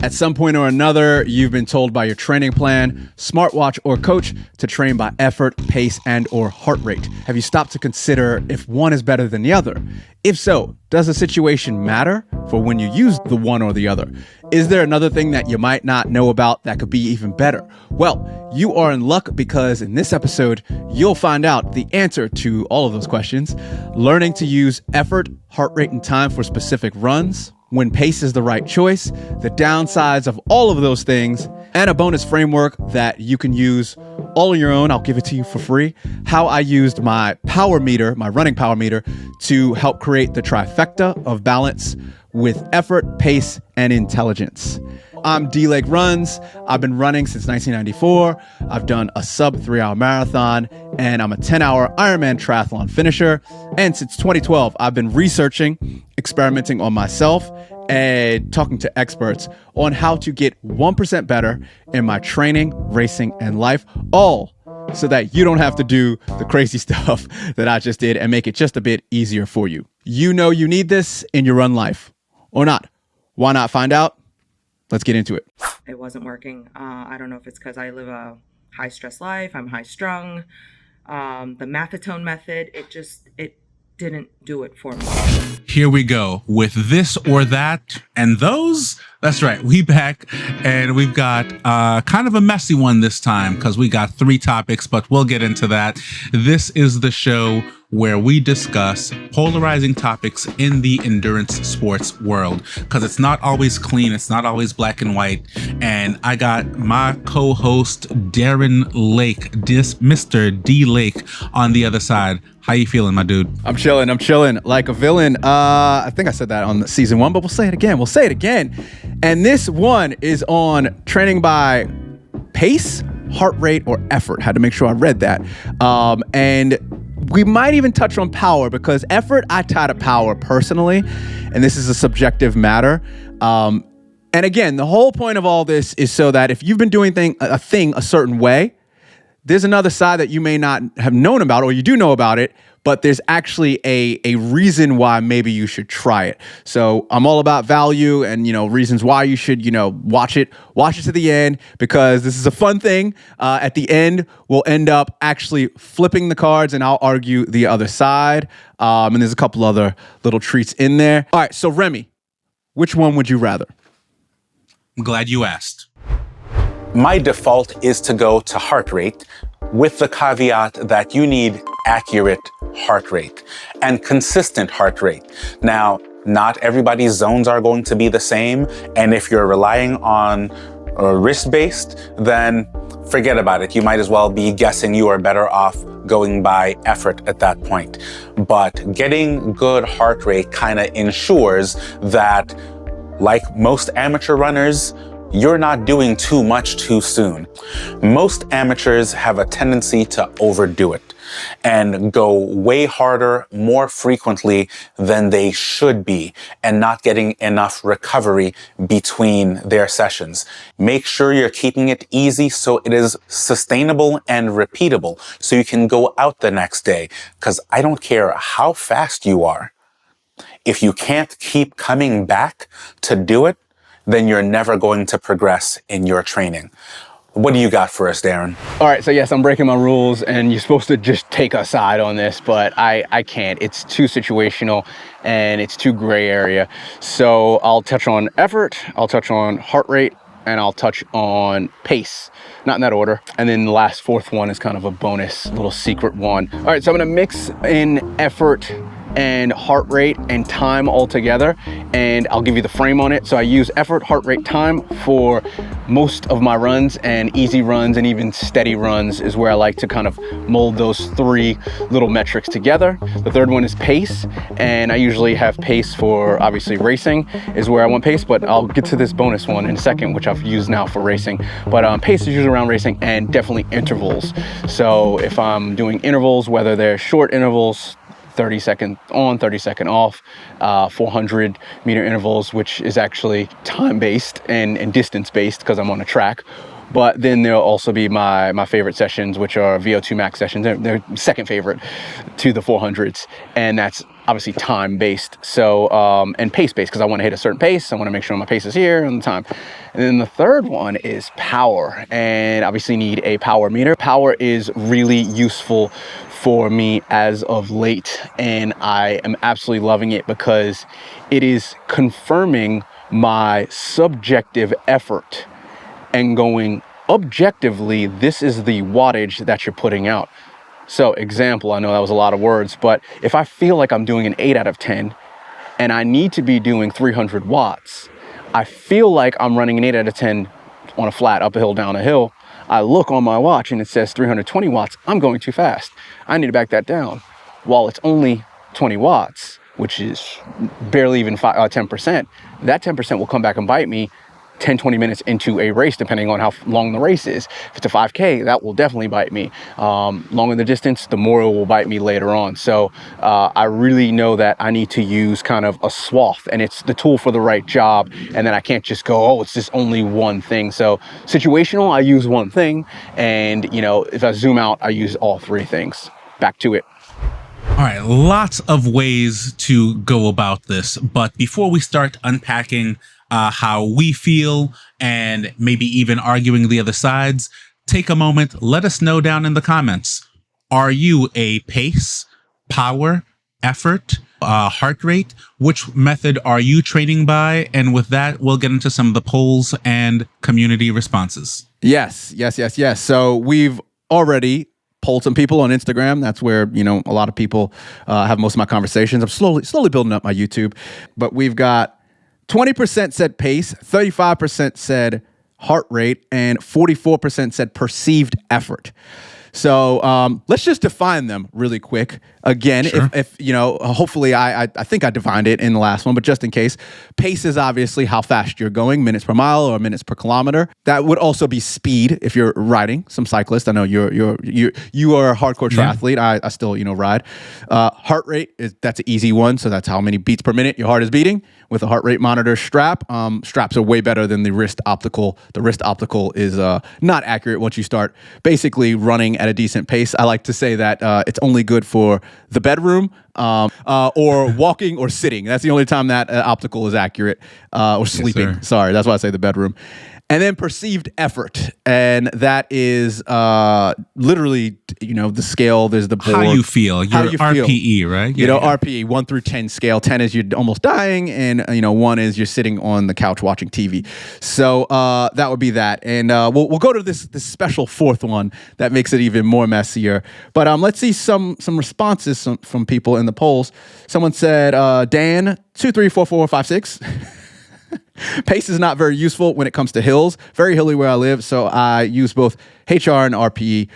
At some point or another, you've been told by your training plan, smartwatch, or coach to train by effort, pace, and or heart rate. Have you stopped to consider if one is better than the other? If so, does the situation matter for when you use the one or the other? Is there another thing that you might not know about that could be even better? Well, you are in luck because in this episode, you'll find out the answer to all of those questions, learning to use effort, heart rate, and time for specific runs, when pace is the right choice, the downsides of all of those things, and a bonus framework that you can use all on your own. I'll give it to you for free. How I used my power meter, my running power meter, to help create the trifecta of balance with effort, pace, and intelligence. I'm D-Lake Runs. I've been running since 1994. I've done a sub 3-hour marathon, and I'm a 10-hour Ironman triathlon finisher. And since 2012, I've been researching, experimenting on myself, and talking to experts on how to get 1% better in my training, racing, and life, all so that you don't have to do the crazy stuff that I just did and make it just a bit easier for you. You know you need this in your run life, or not. Why not find out? Let's get into it. It wasn't working. I don't know if it's because I live a high stress life. I'm high strung. The Mathitone method, it didn't do it for me. Here we go with this or that and those. That's right. We back and we've got kind of a messy one this time because we got 3 topics, but we'll get into that. This is the show where we discuss polarizing topics in the endurance sports world because it's not always clean. It's not always black and white. And I got my co-host, Darren Lake, Mr. D Lake on the other side. How you feeling, my dude? I'm chilling like a villain. I think I said that on season 1, but we'll say it again. And this one is on training by pace, heart rate, or effort. Had to make sure I read that. And we might even touch on power because effort, I tie to power personally, and this is a subjective matter. And again, the whole point of all this is so that if you've been doing a thing a certain way, there's another side that you may not have known about, or you do know about it, but there's actually a reason why maybe you should try it. So I'm all about value and, reasons why you should, watch it to the end, because this is a fun thing. At the end, we'll end up actually flipping the cards and I'll argue the other side. And there's a couple other little treats in there. All right. So Remy, which one would you rather? I'm glad you asked. My default is to go to heart rate with the caveat that you need accurate heart rate and consistent heart rate. Now, not everybody's zones are going to be the same. And if you're relying on wrist-based, then forget about it. You might as well be guessing you are better off going by effort at that point. But getting good heart rate kind of ensures that, like most amateur runners, you're not doing too much too soon. Most amateurs have a tendency to overdo it and go way harder more frequently than they should be and not getting enough recovery between their sessions. Make sure you're keeping it easy so it is sustainable and repeatable so you can go out the next day. Because I don't care how fast you are. If you can't keep coming back to do it, then you're never going to progress in your training. What do you got for us, Darren? All right, so yes, I'm breaking my rules, and you're supposed to just take a side on this, but I can't. It's too situational, and it's too gray area. So I'll touch on effort, I'll touch on heart rate, and I'll touch on pace. Not in that order. And then the last 4th one is kind of a bonus, little secret one. All right, so I'm gonna mix in effort and heart rate and time all together, and I'll give you the frame on it. So I use effort, heart rate, time for most of my runs, and easy runs and even steady runs is where I like to kind of mold those 3 little metrics together. The 3rd one is pace, and I usually have pace for, obviously, racing is where I want pace, but I'll get to this bonus one in a second, which I've used now for racing. But pace is usually around racing, and definitely intervals. So if I'm doing intervals, whether they're short intervals, 30-second on, 30-second off, 400-meter intervals, which is actually time-based and distance-based because I'm on a track. But then there'll also be my favorite sessions, which are VO2 max sessions. They're second favorite to the 400s. And that's obviously time based. So, and pace based, because I want to hit a certain pace. I want to make sure my pace is here on the time. And then the third one is power, and obviously need a power meter. Power is really useful for me as of late, and I am absolutely loving it because it is confirming my subjective effort and going objectively, this is the wattage that you're putting out. So example, I know that was a lot of words, but if I feel like I'm doing an 8 out of 10 and I need to be doing 300 watts, I feel like I'm running an 8 out of 10 on a flat, up a hill, down a hill. I look on my watch and it says 320 watts. I'm going too fast. I need to back that down. While it's only 20 watts, which is barely even 10%, that 10% will come back and bite me 10, 20 minutes into a race, depending on how long the race is. If it's a 5K, that will definitely bite me. Longer the distance, the more it will bite me later on. So I really know that I need to use kind of a swath, and it's the tool for the right job. And then I can't just go, oh, it's just only one thing. So situational, I use one thing. And, you know, if I zoom out, I use all three things. Back to it. All right, lots of ways to go about this. But before we start unpacking how we feel and maybe even arguing the other sides, take a moment, let us know down in the comments. Are you a pace, power, effort, heart rate? Which method are you training by? And with that, we'll get into some of the polls and community responses. Yes. So we've already polled some people on Instagram. That's where, you know, a lot of people have most of my conversations. I'm slowly building up my YouTube, but we've got 20% said pace, 35% said heart rate, and 44% said perceived effort. So let's just define them really quick. Again, Sure. if you know, hopefully I think I defined it in the last one, but just in case, pace is obviously how fast you're going, minutes per mile or minutes per kilometer. That would also be speed if you're riding. Some cyclists, I know you are a hardcore triathlete. Yeah. I still, you know, ride. Heart rate that's an easy one. So that's how many beats per minute your heart is beating with a heart rate monitor strap. Straps are way better than the wrist optical. The wrist optical is not accurate once you start basically running at a decent pace. I like to say that it's only good for the bedroom or walking or sitting. That's the only time that optical is accurate, or sleeping. Yes, sorry, that's why I say the bedroom. And then perceived effort, and that is literally, you know, the scale. There's the board. How you feel, your RPE, right? You know, RPE, 1 through 10 scale. 10 is you're almost dying, and you know, 1 is you're sitting on the couch watching TV. So that would be that, and we'll go to this special fourth one that makes it even more messier. But let's see some responses from people in the polls. Someone said, Dan 2, 3, 4, 4, 5, 6. Pace is not very useful when it comes to hills. Very hilly where I live, so I use both HR and RPE.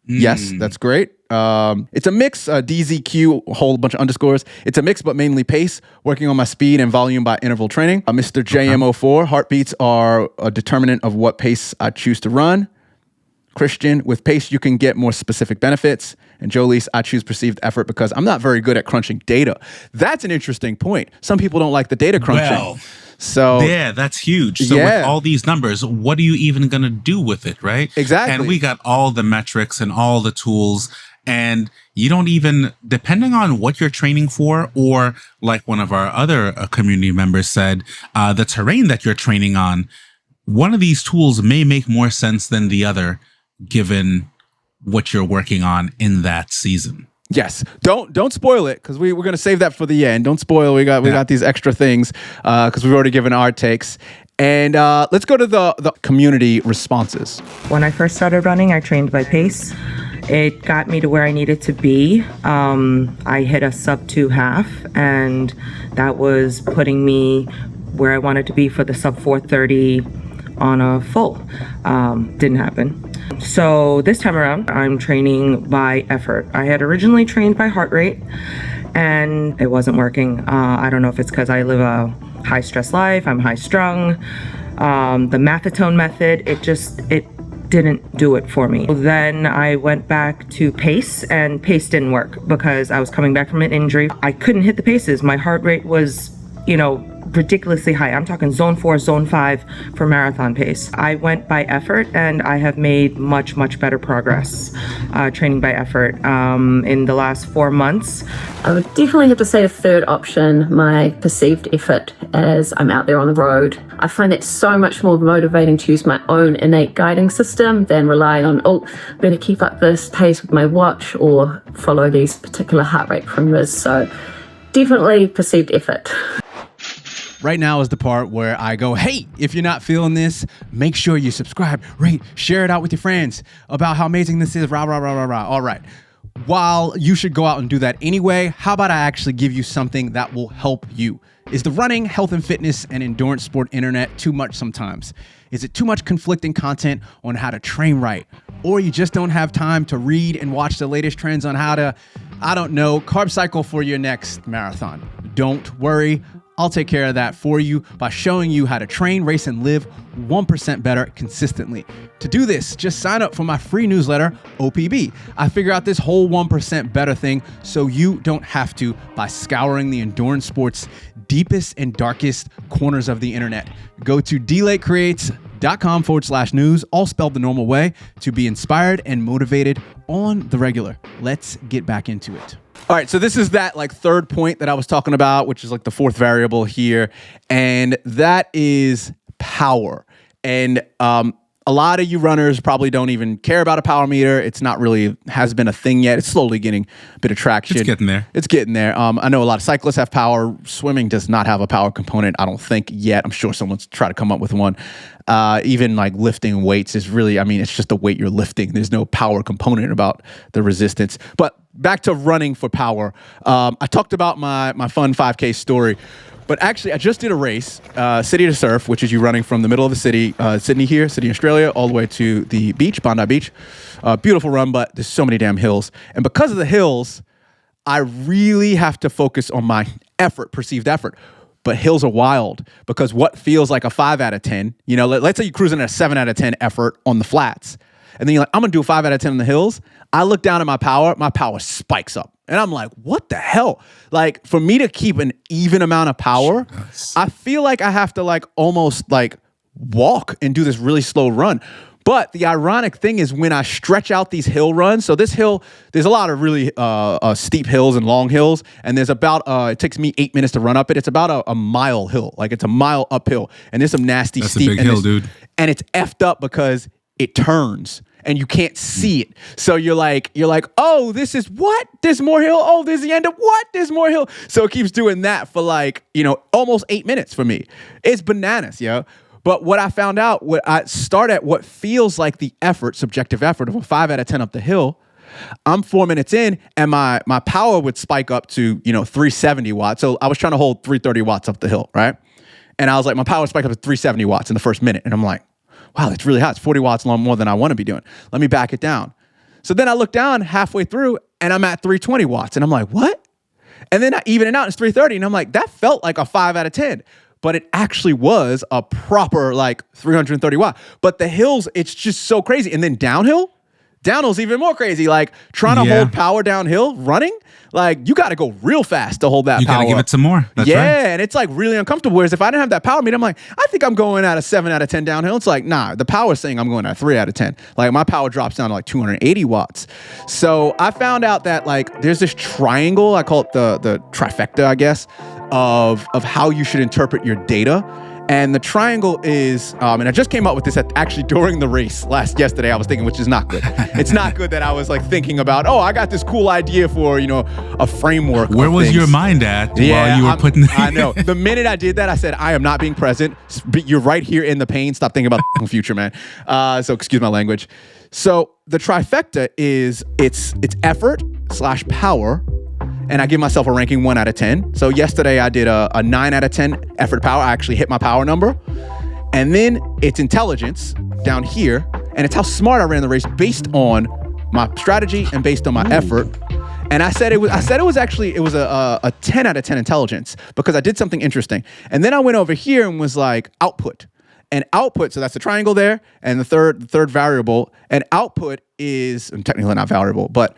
Yes, that's great. It's a mix, DZQ, a whole bunch of underscores. It's a mix, but mainly pace, working on my speed and volume by interval training. Mr. JMO4, heartbeats are a determinant of what pace I choose to run. Christian, with pace, you can get more specific benefits. And Jolise, I choose perceived effort because I'm not very good at crunching data. That's an interesting point. Some people don't like the data crunching. Well, so yeah, that's huge. So with all these numbers, what are you even going to do with it, right? Exactly. And we got all the metrics and all the tools, and you don't even, depending on what you're training for, or like one of our other community members said, the terrain that you're training on, one of these tools may make more sense than the other, given what you're working on in that season. Yes. Don't spoil it, because we're going to save that for the end. Don't spoil. We got these extra things because we've already given our takes. And let's go to the community responses. When I first started running, I trained by pace. It got me to where I needed to be. I hit a sub 2 half, and that was putting me where I wanted to be for the sub 430 on a full. Didn't happen. So this time around, I'm training by effort. I had originally trained by heart rate, and it wasn't working. I don't know if it's because I live a high stress life. I'm high strung. The Mathitone method, it didn't do it for me. Then I went back to pace, and pace didn't work because I was coming back from an injury. I couldn't hit the paces. My heart rate was, ridiculously high. I'm talking zone 4, zone 5 for marathon pace. I went by effort, and I have made much, much better progress training by effort in the last 4 months. I would definitely have to say a third option, my perceived effort as I'm out there on the road. I find that so much more motivating to use my own innate guiding system than relying on, better keep up this pace with my watch or follow these particular heart rate parameters. So definitely perceived effort. Right now is the part where I go, hey, if you're not feeling this, make sure you subscribe, rate, share it out with your friends about how amazing this is, rah, rah, rah, rah, rah. All right. While you should go out and do that anyway, how about I actually give you something that will help you? Is the running, health and fitness, and endurance sport internet too much sometimes? Is it too much conflicting content on how to train right? Or you just don't have time to read and watch the latest trends on how to, carb cycle for your next marathon? Don't worry. I'll take care of that for you by showing you how to train, race, and live 1% better consistently. To do this, just sign up for my free newsletter, OPB. I figure out this whole 1% better thing so you don't have to by scouring the endurance sports deepest and darkest corners of the internet. Go to dlatecreates.com/news, all spelled the normal way, to be inspired and motivated on the regular. Let's get back into it. All right, so this is that third point that I was talking about, which is the fourth variable here, and that is power. And a lot of you runners probably don't even care about a power meter. It's not really has been a thing yet. It's slowly getting a bit of traction. It's getting there. I know a lot of cyclists have power. Swimming does not have a power component, I don't think yet. I'm sure someone's tried to come up with one. Even lifting weights is really, it's just the weight you're lifting. There's no power component about the resistance. But back to running for power. I talked about my fun 5K story. But actually, I just did a race, City to Surf, which is you running from the middle of the city, Sydney, Australia, all the way to the beach, Bondi Beach. Beautiful run, but there's so many damn hills. And because of the hills, I really have to focus on my perceived effort. But hills are wild because what feels like a 5 out of 10, let's say you're cruising at a 7 out of 10 effort on the flats. And then you're like, I'm going to do a 5 out of 10 on the hills. I look down at my power spikes up. And I'm like, what the hell? For me to keep an even amount of power, I feel like I have to almost walk and do this really slow run. But the ironic thing is when I stretch out these hill runs, so this hill, there's a lot of really steep hills and long hills. And there's about, it takes me 8 minutes to run up it. It's about a mile hill. It's a mile uphill. And there's some nasty steep. That's a big hill, dude. And it's effed up because it turns. And you can't see it. So you're like, oh, this is what? There's more hill. Oh, there's the end of what? There's more hill. So it keeps doing that for almost 8 minutes for me. It's bananas, yo. But what I found out, I start at what feels like the subjective effort of a 5 out of 10 up the hill. I'm 4 minutes in and my power would spike up to, 370 watts. So I was trying to hold 330 watts up the hill, right? And I was like, my power spiked up to 370 watts in the first minute. And I'm like, wow, that's really hot. It's 40 watts more than I want to be doing. Let me back it down. So then I look down halfway through and I'm at 320 watts. And I'm like, what? And then I even it out, it's 330. And I'm like, that felt like a 5 out of 10. But it actually was a proper 330 watt. But the hills, it's just so crazy. And then downhill's even more crazy. Trying to hold power downhill, running, you got to go real fast to hold that power. You got to give it some more. That's right. And it's really uncomfortable. Whereas if I didn't have that power meter, I'm like, I think I'm going at a 7 out of 10 downhill. It's nah, the power's saying I'm going at a 3 out of 10. My power drops down to 280 watts. So I found out that there's this triangle, I call it the trifecta, I guess, of how you should interpret your data. And the triangle is, and I just came up with this actually during the race yesterday, I was thinking, which is not good. It's not good that I was thinking about, I got this cool idea for, a framework. Where was your mind at while you were putting I know. The minute I did that, I said, I am not being present. You're right here in the pain. Stop thinking about the future, man. So excuse my language. So the trifecta is it's effort / power. And I give myself a ranking 1 out of 10. So yesterday I did a 9 out of 10 effort power. I actually hit my power number. And then it's intelligence down here. And it's how smart I ran the race based on my strategy and based on my effort. And I said it was a 10 out of 10 intelligence because I did something interesting. And then I went over here and was output. And output, so that's the triangle there. And the third variable. And output is technically not variable, but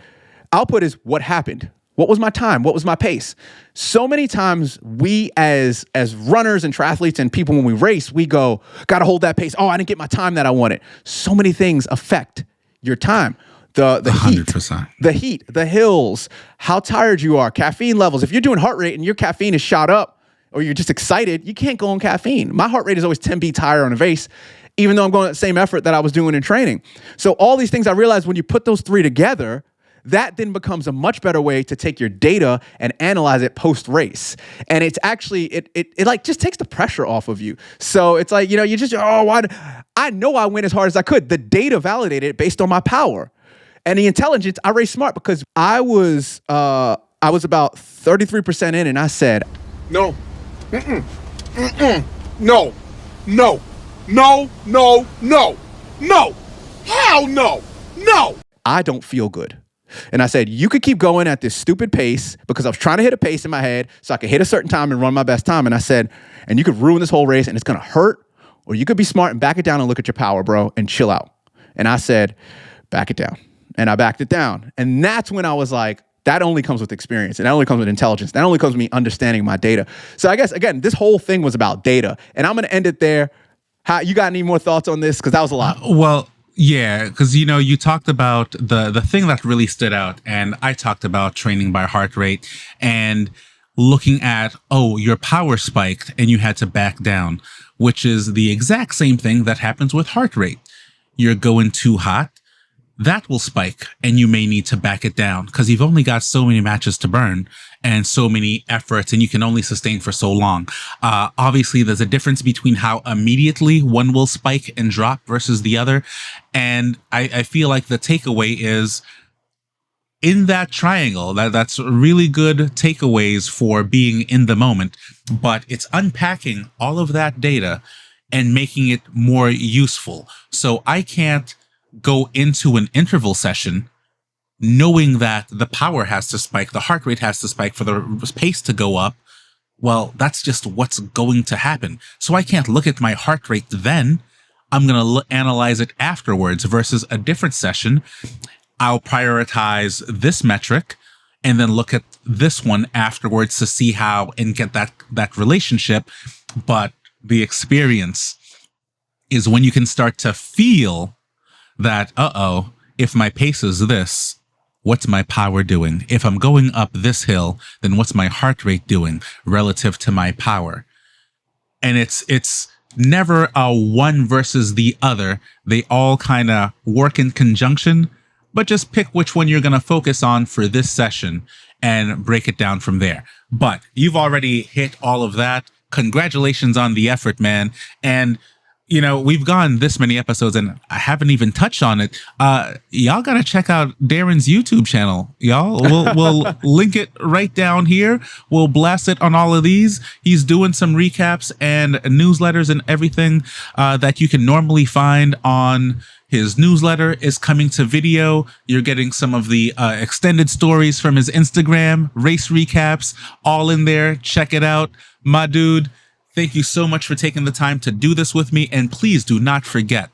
output is what happened. What was my time? What was my pace? So many times we as runners and triathletes and people, when we race, we go, got to hold that pace. Oh, I didn't get my time that I wanted. So many things affect your time. The 100%. heat, the hills, how tired you are, caffeine levels. If you're doing heart rate and your caffeine is shot up or you're just excited, you can't go on caffeine. My heart rate is always 10 beats higher on a race, even though I'm going at the same effort that I was doing in training. So all these things I realized when you put those three together, that then becomes a much better way to take your data and analyze it post-race. And it's actually, it like just takes the pressure off of you. So it's like, you just, I know I went as hard as I could. The data validated it based on my power. And the intelligence, I raced smart because I was about 33% in and I said, No. Mm-mm. Mm-mm. No. No. No. No. No. No. Hell no. No. I don't feel good. And I said, you could keep going at this stupid pace because I was trying to hit a pace in my head so I could hit a certain time and run my best time. And I said, and you could ruin this whole race and it's going to hurt, or you could be smart and back it down and look at your power, bro, and chill out. And I said, back it down. And I backed it down. And that's when I was like, that only comes with experience. And that only comes with intelligence. That only comes with me understanding my data. So I guess, again, this whole thing was about data. And I'm going to end it there. How, you got any more thoughts on this? Because that was a lot. Well, yeah, because, you talked about the thing that really stood out. And I talked about training by heart rate and looking at, your power spiked and you had to back down, which is the exact same thing that happens with heart rate. You're going too hot. That will spike and you may need to back it down because you've only got so many matches to burn and so many efforts and you can only sustain for so long. Obviously, there's a difference between how immediately one will spike and drop versus the other. And I feel like the takeaway is in that triangle, that's really good takeaways for being in the moment, but it's unpacking all of that data and making it more useful. So I can't go into an interval session knowing that the power has to spike, the heart rate has to spike for the pace to go up. Well, that's just what's going to happen. So I can't look at my heart rate then. I'm going to analyze it afterwards versus a different session. I'll prioritize this metric and then look at this one afterwards to see how and get that relationship. But the experience is when you can start to feel that, if my pace is this, what's my power doing? If I'm going up this hill, then what's my heart rate doing relative to my power? And it's never a one versus the other. They all kind of work in conjunction, but just pick which one you're going to focus on for this session and break it down from there. But you've already hit all of that. Congratulations on the effort, man. And we've gone this many episodes and I haven't even touched on it. Y'all got to check out Darren's YouTube channel. Y'all, we'll link it right down here. We'll blast it on all of these. He's doing some recaps and newsletters and everything that you can normally find on his newsletter is coming to video. You're getting some of the extended stories from his Instagram, race recaps, all in there. Check it out, my dude. Thank you so much for taking the time to do this with me. And please do not forget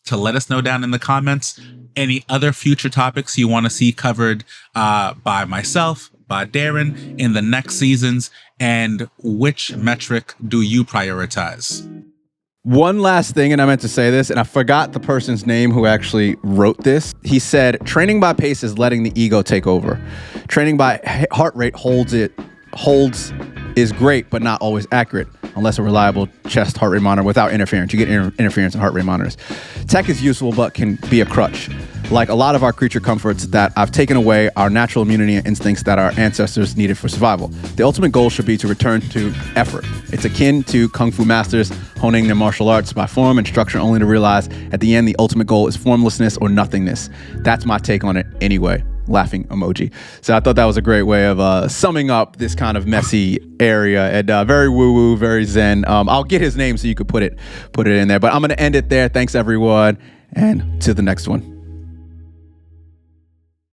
to let us know down in the comments any other future topics you want to see covered by myself, by Darren in the next seasons, and which metric do you prioritize? One last thing, and I meant to say this, and I forgot the person's name who actually wrote this. He said, training by pace is letting the ego take over. Training by heart rate is great, but not always accurate, unless a reliable chest heart rate monitor without interference. You get interference in heart rate monitors. Tech is useful, but can be a crutch. Like a lot of our creature comforts that I've taken away our natural immunity and instincts that our ancestors needed for survival. The ultimate goal should be to return to effort. It's akin to Kung Fu masters honing their martial arts by form and structure only to realize at the end the ultimate goal is formlessness or nothingness. That's my take on it anyway. Laughing emoji. So I thought that was a great way of summing up this kind of messy area and very woo-woo, very zen. I'll get his name so you could put it in there. But I'm going to end it there. Thanks, everyone. And to the next one.